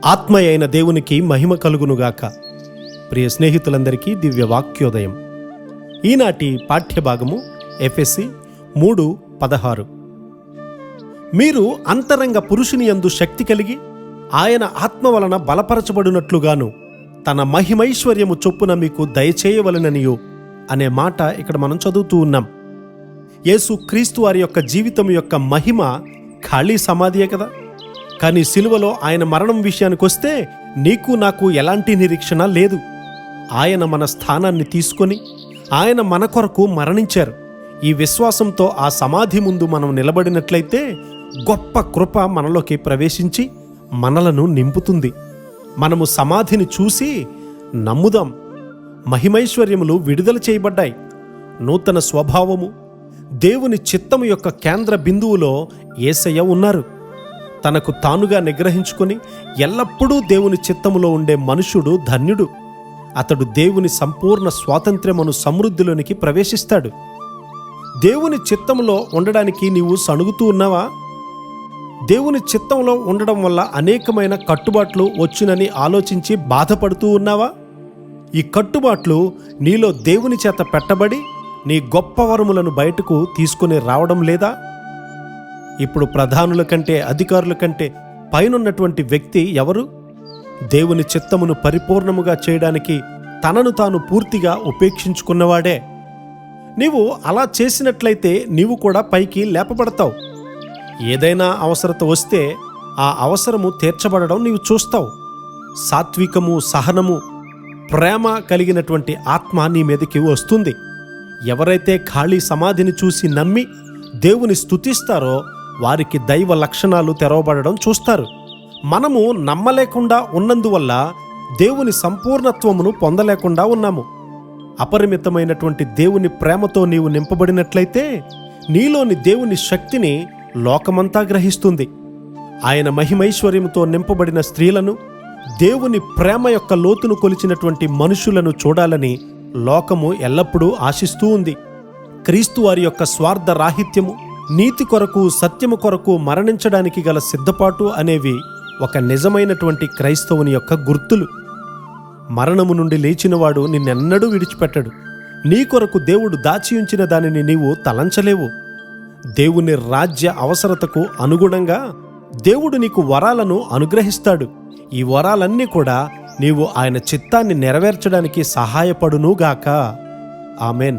ఆత్మ అయిన దేవునికి మహిమ కలుగునుగాక. ప్రియ స్నేహితులందరికీ దివ్య వాక్యోదయం. ఈనాటి పాఠ్యభాగము ఎఫెసీ 3:16. మీరు అంతరంగ పురుషుని యందు శక్తి కలిగి ఆయన ఆత్మ వలన బలపరచబడినట్లుగాను తన మహిమైశ్వర్యము చొప్పున మీకు దయచేయవలెననియు అనే మాట ఇక్కడ మనం చదువుతూ ఉన్నాం. యేసు క్రీస్తు వారి యొక్క జీవితం యొక్క మహిమ ఖాళీ సమాధియే కదా. కానీ సిలువలో ఆయన మరణం విషయానికొస్తే నీకు నాకు ఎలాంటి నిరీక్షణ లేదు. ఆయన మన స్థానాన్ని తీసుకొని ఆయన మన కొరకు మరణించారు. ఈ విశ్వాసంతో ఆ సమాధి ముందు మనం నిలబడినట్లయితే గొప్ప కృప మనలోకి ప్రవేశించి మనలను నింపుతుంది. మనము సమాధిని చూసి నమ్ముదాం. మహిమైశ్వర్యములు విడుదల చేయబడ్డాయి. నూతన స్వభావము, దేవుని చిత్తము యొక్క కేంద్ర బిందువులో యేసయ్య ఉన్నారు. తనకు తానుగా నిగ్రహించుకొని ఎల్లప్పుడూ దేవుని చిత్తములో ఉండే మనుషుడు ధన్యుడు. అతడు దేవుని సంపూర్ణ స్వాతంత్ర్యమును సమృద్ధిలోనికి ప్రవేశిస్తాడు. దేవుని చిత్తంలో ఉండడానికి నీవు సణుగుతూ ఉన్నావా? దేవుని చిత్తంలో ఉండడం వల్ల అనేకమైన కట్టుబాట్లు వచ్చునని ఆలోచించి బాధపడుతూ ఉన్నావా? ఈ కట్టుబాట్లు నీలో దేవుని చేత పెట్టబడి నీ గొప్ప వరములను బయటకు తీసుకుని రావడం లేదా? ఇప్పుడు ప్రధానుల కంటే అధికారుల కంటే పైనున్నటువంటి వ్యక్తి ఎవరు? దేవుని చిత్తమును పరిపూర్ణముగా చేయడానికి తనను తాను పూర్తిగా ఉపేక్షించుకున్నవాడే. నీవు అలా చేసినట్లయితే నీవు కూడా పైకి లేపబడతావు. ఏదైనా అవసరత వస్తే ఆ అవసరము తీర్చబడడం నీవు చూస్తావు. సాత్వికము, సహనము, ప్రేమ కలిగినటువంటి ఆత్మ నీ మీదకి వస్తుంది. ఎవరైతే ఖాళీ సమాధిని చూసి నమ్మి దేవుని స్తుతిస్తారో వారికి దైవ లక్షణాలు తెరవబడడం చూస్తారు. మనము నమ్మలేకుండా ఉన్నందువల్ల దేవుని సంపూర్ణత్వమును పొందలేకుండా ఉన్నాము. అపరిమితమైనటువంటి దేవుని ప్రేమతో నీవు నింపబడినట్లయితే నీలోని దేవుని శక్తిని లోకమంతా గ్రహిస్తుంది. ఆయన మహిమైశ్వర్యముతో నింపబడిన స్త్రీలను, దేవుని ప్రేమ యొక్క లోతును కొలిచినటువంటి మనుషులను చూడాలని లోకము ఎల్లప్పుడూ ఆశిస్తూ ఉంది. క్రీస్తు వారి యొక్క స్వార్థ రాహిత్యము, నీతి కొరకు, సత్యము కొరకు మరణించడానికి గల సిద్ధపాటు అనేవి ఒక నిజమైనటువంటి క్రైస్తవుని యొక్క గుర్తులు. మరణము నుండి లేచినవాడు నిన్నెన్నడూ విడిచిపెట్టడు. నీ కొరకు దేవుడు దాచి ఉంచిన దానిని నీవు తలంచలేవు. దేవుని రాజ్య అవసరతకు అనుగుణంగా దేవుడు నీకు వరాలను అనుగ్రహిస్తాడు. ఈ వరాలన్నీ కూడా నీవు ఆయన చిత్తాన్ని నెరవేర్చడానికి సహాయపడునుగాక. ఆమెన్.